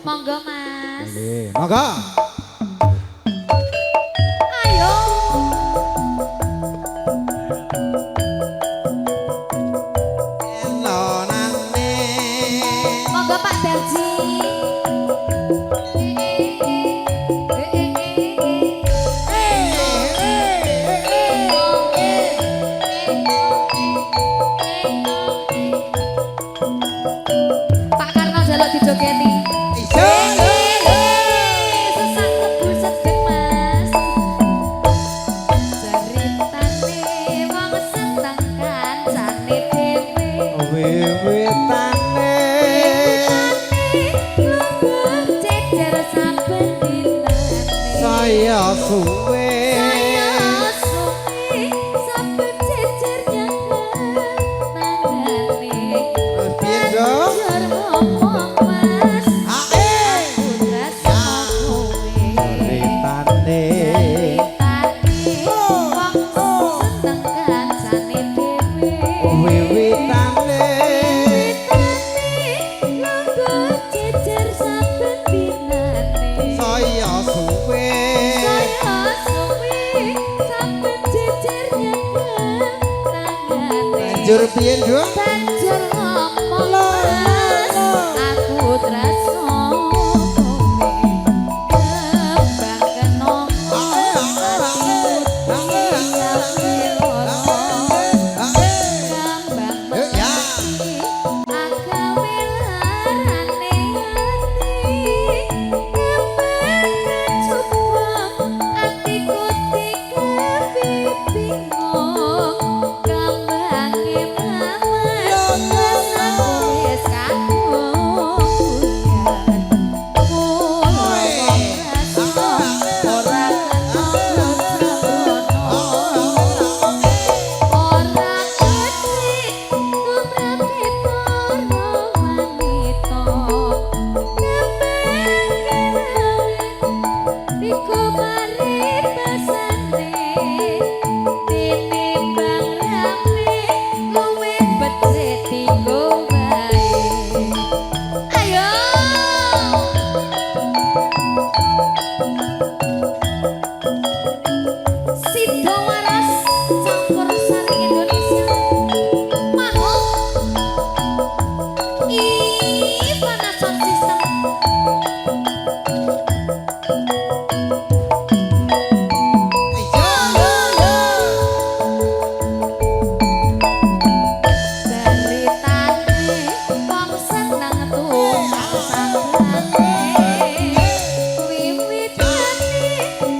Monggo Mas. Monggo. Ayo. Elonane. Monggo Pak Darji. Pak Karno jaluk dijogeti. Susah kebuset geng Mas. Ceritane wong seneng kancane dhewe. Wiwitane. Cecer saben dinane. Saya suwe. Saya suwe saben cecer nangane. Piye dong? Banjur ngomong Mas. Aku tresno kowe. Ceritane. Wiwitane. Saya suwe. Banjur piye dong? Banjur ngomong Mas, aku tresno kowe. Kembang kenongo atiku digawe loro. Kembang melati agawe larane ati. Kembang kecubung atiku digawe bingung. Kembange mawar wis aku wis kagungan. Ayo. Sido waras campur sari Indonesia. Mahal. Ivana Sound System. Ceritane wong seneng tukang sanggane. Wiwitane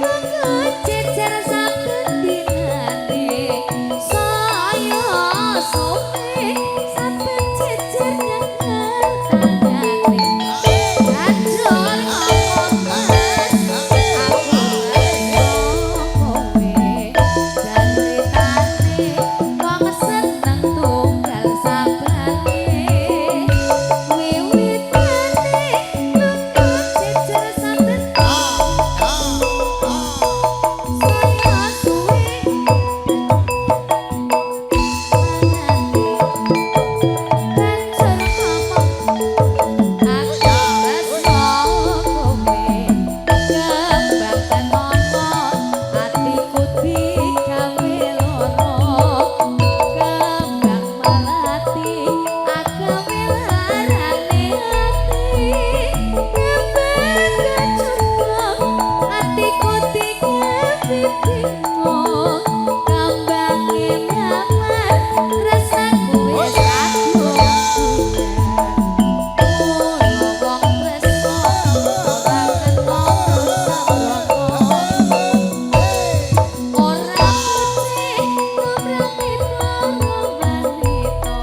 tunggu jejer saben dinane. Saya suwe saben jejer nyekel tangane. Banjur ngomong Mas, aku tresno kowe. Ceritane wong seneng tunggal sabane. Wiwitane tunggu jejer saben saya suwe banjur ngomong aku tresno kowe. Kembang kenongo atiku digawe loro. Kembang melati agawe larane ati. Kembang kecubung atiku digawe bingung. Kembange mawar rasaku wis kagungan. Mula wong tresno ora kenal sabrono. Ora putih kumrame para wanita.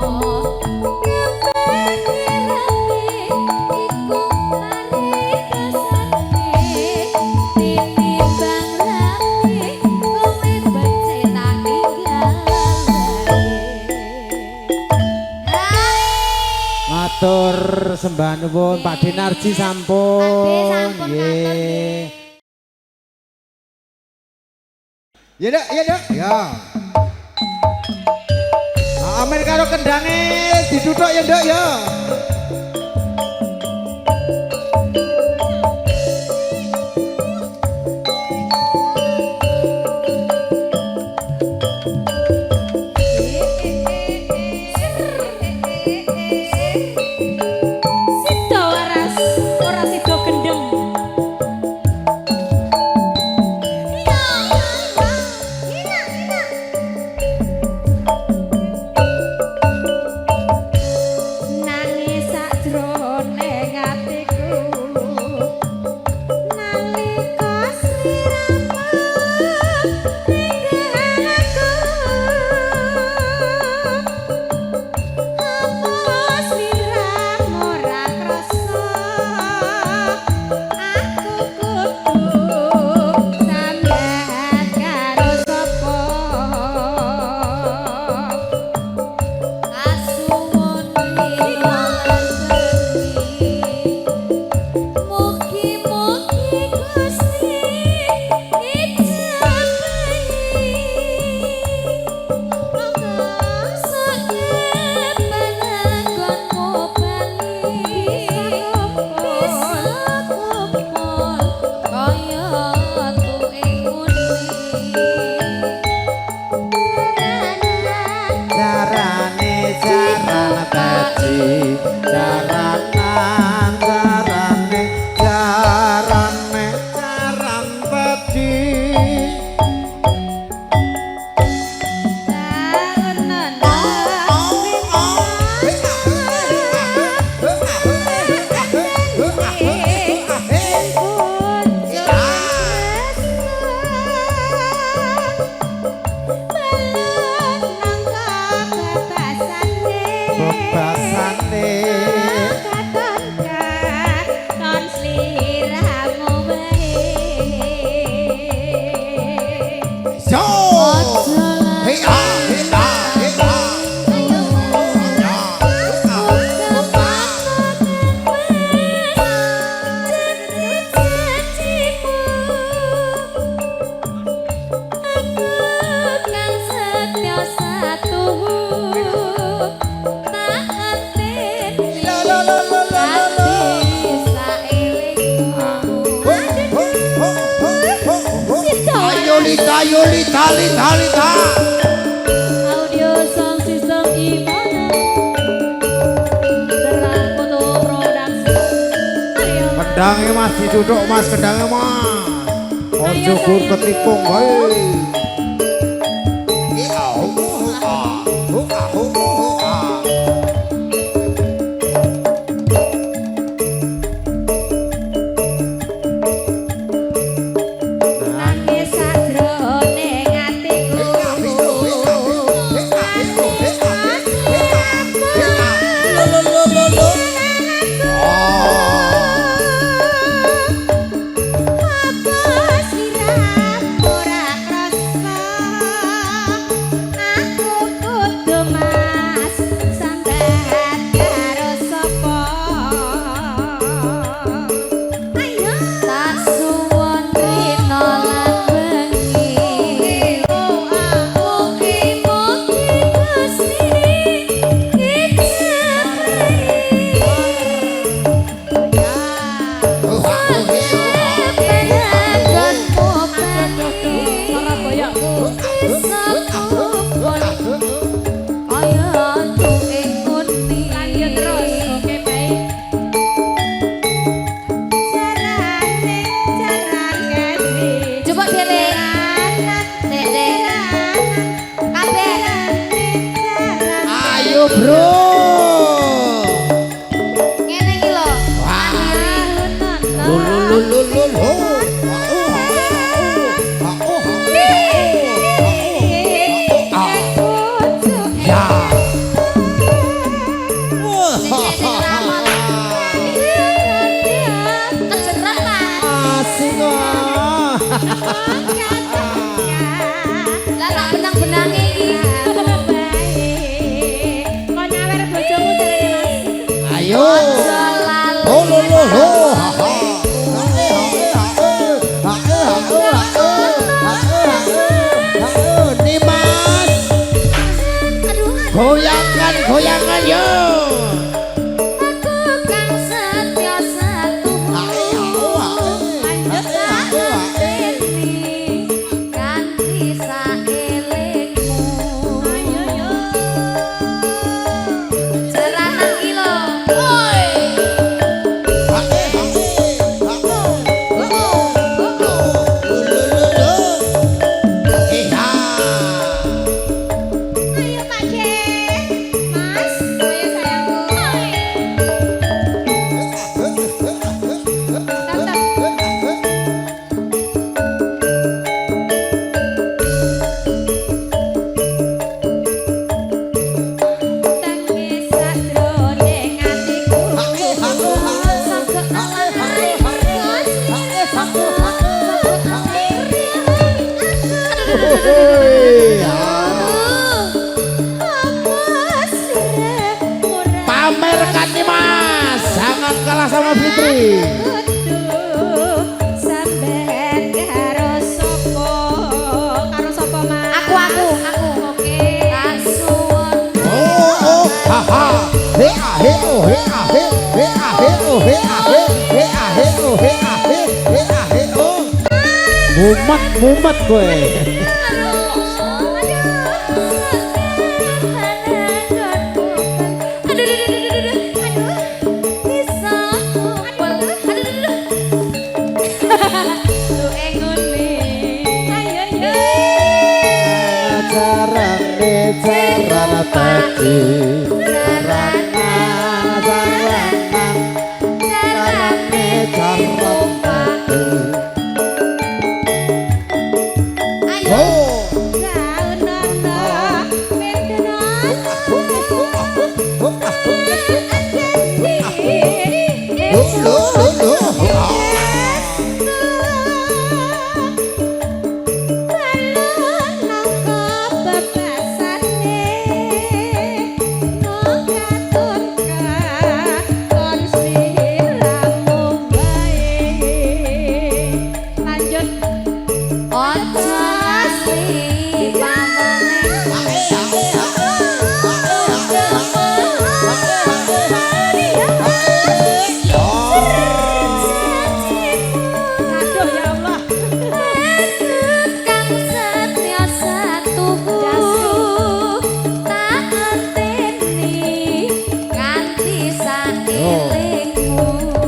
Kembang irame iku paridasane. Tinimbang rapi kowe becik tak tinggal. Matur sembah nuwun Pak Dinarji sampun. Sampun, matur nggih. Ya Dek, ya Dek. Ya. Amin karo kendange diduduk ya Dek ya. Sida waras ora sida gendeng. Nangis sakjroning atiku nalika sliramu ninggal aku. Apa sliramu ora krasa aku kudu sambat karo sapa. Asumun liwat bengi mugi-mugi Gusti ijabahi monggo sakepen anggonmu bali bisa kumpul kaya tuwe muni. Carane jaran kaji jaranan carane jaran kaji bebasane so hey ah hey ah hey ah Ayo lita Audio Sound System Imona Terang Foto Production. Ayo Kendangnya mas duduk mas kendangnya mas. Ojo gur ketikung hei. nangis sakjroning atiku apa sliramu ora krasa aku kudu mas sambat karo sapa. Ayo tak suwun rina lan bengi mugi-mugi Gusti Coba dhewe. Dek, kabeh. Ayo bro. Ngene iki lho. Asik wah. Lah tak benang-benange iki. Kok nyawer bojomu jarene Mas. Ayo. Nih mas. Goyangan yo. Aku kang setya satu kanthi saelingmu. Jeranan iki lho. kalah sama Fitri. Sampean karo sapa Mas? Aku. Oke. Kasuwun. Oh, haha. He ah he oh he ah he ah he oh he ah he ah he oh he ah he oh. Mumet gue. Carana tadi carana carane caram tadi ayo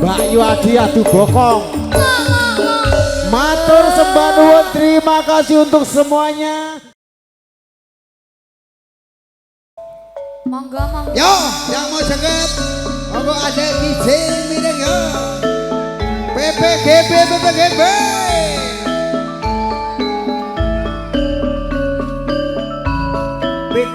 Mbak Yuadi adu bokong. Matur sembah nuwun, terima kasih untuk semuanya. Monggo. Yo, yang mau joget, monggo ada DJ Mireng yo. PPGB. Pit.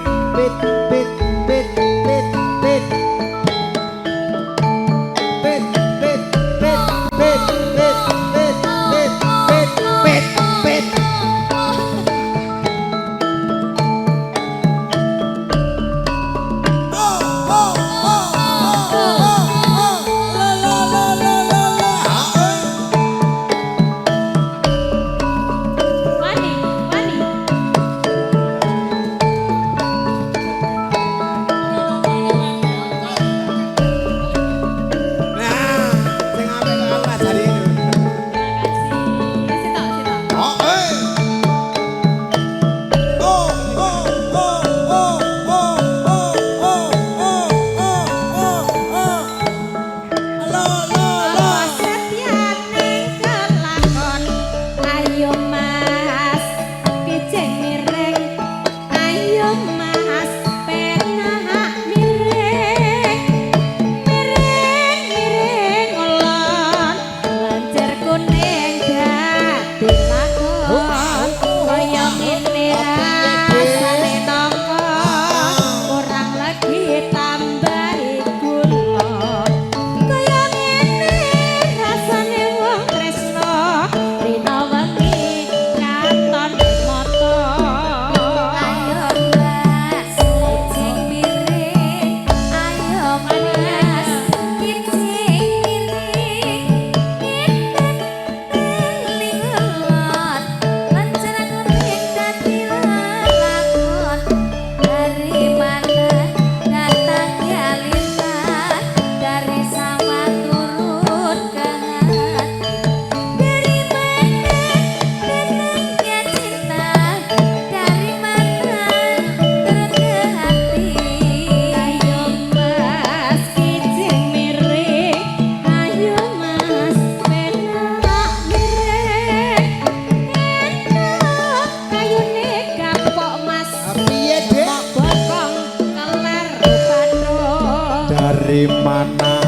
Dari mana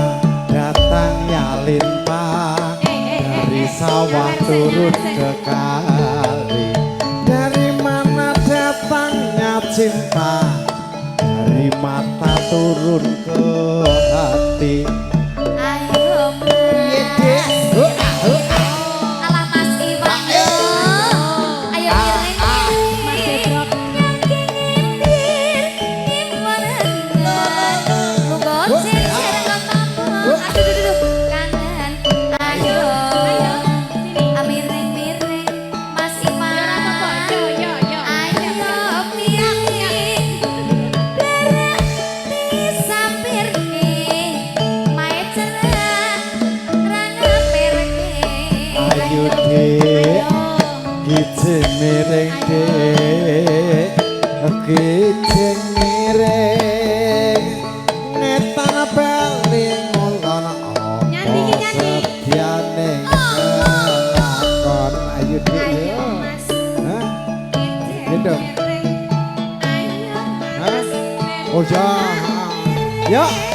datang ya lintang, dari sawah turun ke kali. Dari mana datangnya cinta, dari mata turun ke hati. Ayo Mas. Alah Mas Iwan. Ayo Aduh.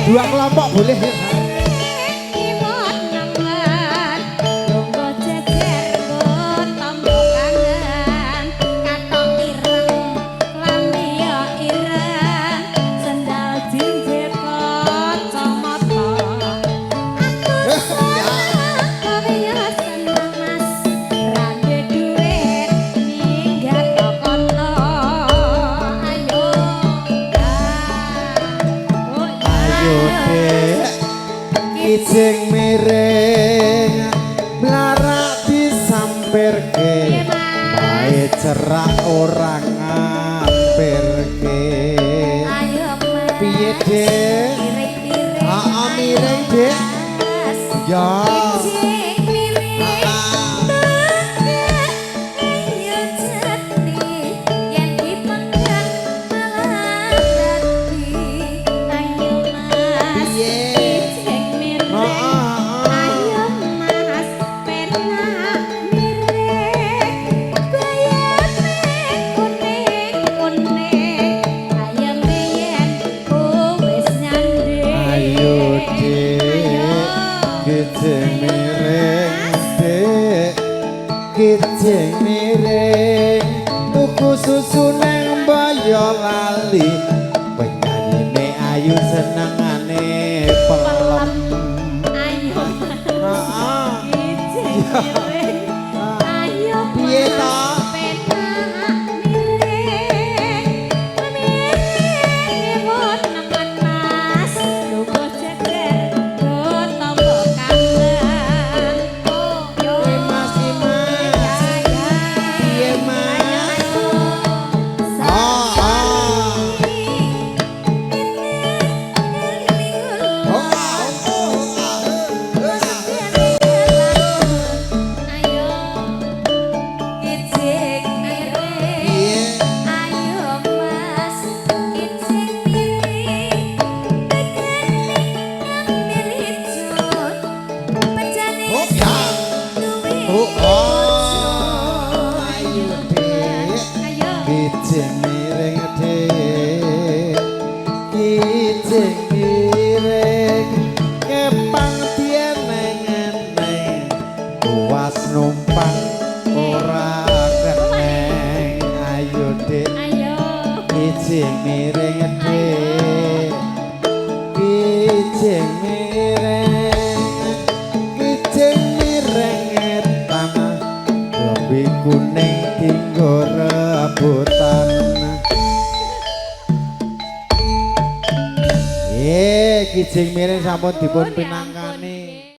dua kelompok boleh ya. Kijing miring mlarak disampirke bae cerak orang ngampirke piye Dek miring Dek ya kijing miring tuku susu nang Boyolali penyanyine ayu senengane pelem ayo kijing miring ayo piye to kijing miring Dek kijing miring kepang dieneng-eneng puas numpang ora keneng ayo Dek kijing miring Dek kijing miring etan lebih kuning tinggo rebutan kijing miring sampun dipun pinangkani